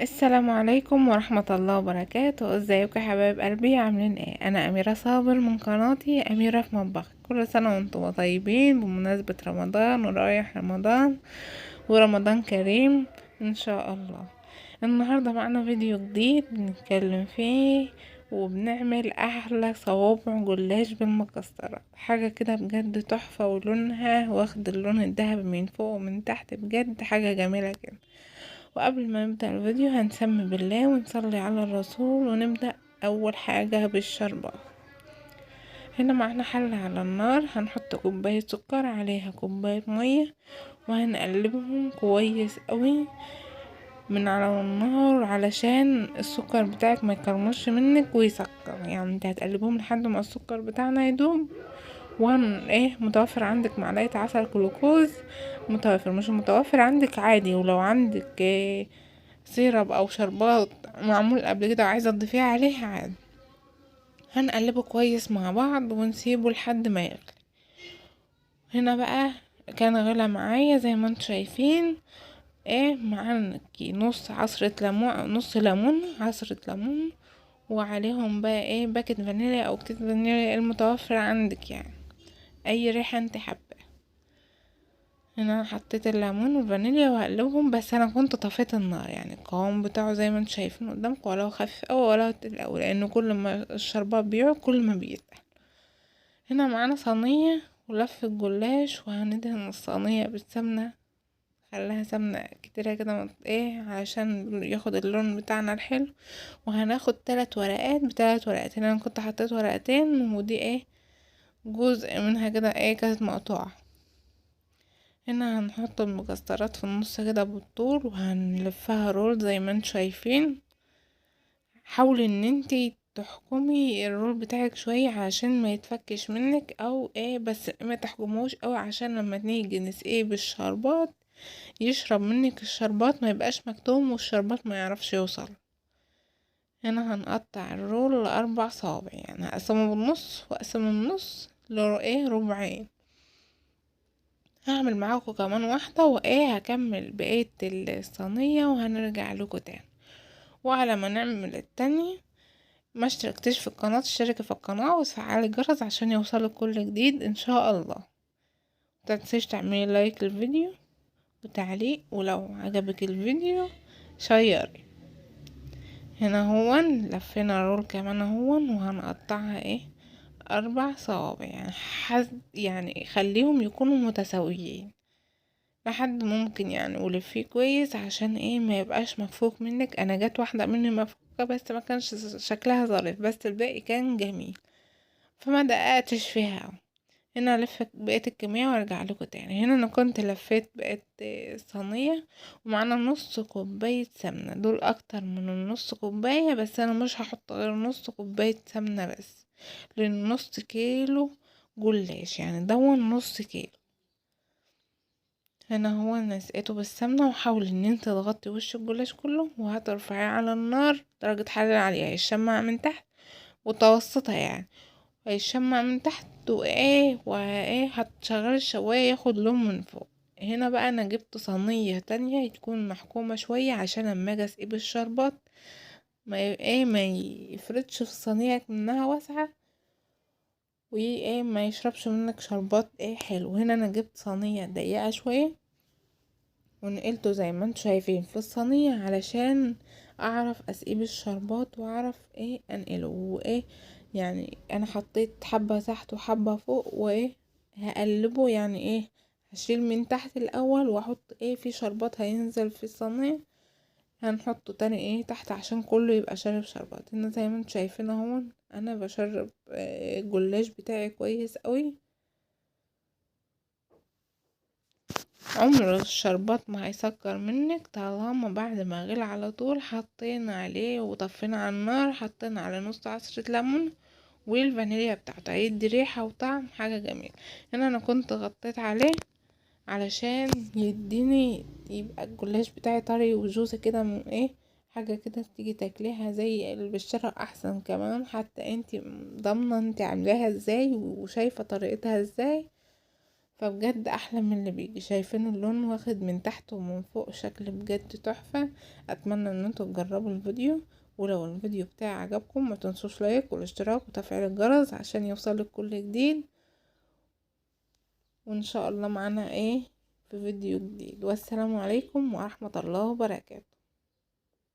السلام عليكم ورحمة الله وبركاته. ازيكم يا حبايب قلبي؟ عاملين ايه؟ انا اميرة صابر من قناتي اميرة في مطبخ. كل سنة وانتم طيبين بمناسبة رمضان ورايح رمضان، ورمضان كريم ان شاء الله. النهاردة معنا فيديو جديد بنتكلم فيه وبنعمل احلى صوابع جلاش بالمكسرات. حاجة كده بجد تحفة، ولونها واخد اللون الذهبي من فوق ومن تحت، بجد حاجة جميلة كده. وقبل ما نبدأ الفيديو هنسمي بالله ونصلي على الرسول ونبدأ. أول حاجة بالشربات. هنا معانا حلة على النار، هنحط كوباية سكر عليها كوباية مية، وهنقلبهم كويس قوي من على النار علشان السكر بتاعك ما يكرمش منك ويسكر. يعني انت هتقلبهم لحد ما السكر بتاعنا يدوب. متوفر عندك معلقة عسل جلوكوز؟ متوفر. مش متوفر عندك عادي، ولو عندك سيرب او شربات معمول قبل كده وعايزه تضيفيها عليه عادي. هنقلبه كويس مع بعض ونسيبه لحد ما يغلي. هنا بقى كان غلى معايا زي ما انتم شايفين. معانا نص عصرة ليمون، نص ليمون، عصرة ليمون، وعليهم بقى باكت فانيليا او كيس فانيليا المتوفر عندك، يعني اي ريحة انت حابة. هنا انا حطيت الليمون والفانيليا وهقلبهم، بس انا كنت طفيت النار. يعني القوام بتاعه زي ما انتم شايفين قدامكم، ولا هو خفيف اوي ولا هو تقيل اوي، لانه كل ما الشربات بيقعد كل ما بيتقل. هنا معانا صينية ولفة جلاش، وهندهن الصينية بالسمنة. خليها سمنة كتيرة كده علشان ياخد اللون بتاعنا الحلو. وهناخد 3 ورقات ب3 ورقات. انا كنت حطيت ورقتين، ودي جزء منها كده كانت مقطوعة. هنا هنحط المكسرات في النص كده بالطول، وهنلفها رول زي ما انتم شايفين. حاولي ان انتي تحكمي الرول بتاعك شوية عشان ما يتفكش منك او بس ما تحكموش قوي، عشان لما نيجي نسقيه بالشربات يشرب منك الشربات، ما يبقاش مكتوم والشربات ما يعرفش يوصل. هنا هنقطع الرول ل4 صوابع، يعني هقسمه بالنص واقسمه النص ربعين. هعمل معاكم كمان واحدة هكمل بقية الصينية وهنرجع لكم تاني. وعلى ما نعمل التانية، ما اشتركتش في القناة اشتركي في القناة وتفعلي الجرس عشان يوصلك كل جديد ان شاء الله. متنسيش تعملي لايك للفيديو وتعليق، ولو عجبك الفيديو شيري. هنا هو لفينا رول كمان وهنقطعها 4 صوابع، يعني يعني خليهم يكونوا متساويين لحد ممكن، يعني ولفيه كويس عشان ما يبقاش مفكوك منك. انا جت واحده مني مفكوكه بس ما كانش شكلها ظريف، بس الباقي كان جميل فما دققتش فيها. هنا الف بقيه الكميه وارجع لكم تاني. هنا انا كنت لفيت بقيه صينيه، ومعانا نص كوبايه سمنه. دول اكتر من النص كوبايه، بس انا مش هحط غير نص كوبايه سمنه بس، لان نص كيلو جلاش، يعني دون نص كيلو. هنا هو انا سقيته بالسمنه، وحاول ان انت تغطي وش الجلاش كله، وهترفعيه على النار درجه حرارة عاليه، هيشمع من تحت متوسطه يعني، هيشمع من تحت هتشغل الشوايه ياخد لون من فوق. هنا بقى انا جبت صينيه تانية تكون محكومه شويه عشان لما اجي اسقي بالشربات ما يفرطش في الصينيه منها واسعه، ما يشربش منك شربات حلو. هنا انا جبت صينيه ضيقه شويه ونقلته زي ما انتوا شايفين في الصينية علشان اعرف اسقيه بالشربات واعرف انقله يعني انا حطيت حبة تحت وحبة فوق هقلبه، يعني هشيل من تحت الاول واحط في شربات هينزل في الصينية، هنحطه تاني تحت عشان كله يبقى شارب شربات. هنا زي ما انتوا شايفين اهو انا بشرب الجلاش بتاعي كويس قوي. عمر الشربات ما هيسكر منك طالما بعد ما غلي على طول حطينا عليه وطفينا على النار، حطينا على نص عصرة ليمون والفانيليا بتاعته، هيدي ريحة وطعم حاجة جميلة. هنا انا كنت غطيت عليه علشان يديني يبقى الجلاش بتاعي طري وجوسي كده من حاجة كده تيجي تاكليها زي اللي بالشرع احسن كمان، حتى انتي ضامنة انتي عاملاها ازاي وشايفة طريقتها ازاي، فبجد احلى من اللي بيجي. شايفين اللون واخد من تحت ومن فوق شكل بجد تحفة. اتمنى ان انتوا تجربوا الفيديو، ولو الفيديو بتاعي عجبكم ما تنسوش لايك والاشتراك وتفعيل الجرس عشان يوصلك كل جديد. وان شاء الله معانا في فيديو جديد، والسلام عليكم ورحمة الله وبركاته.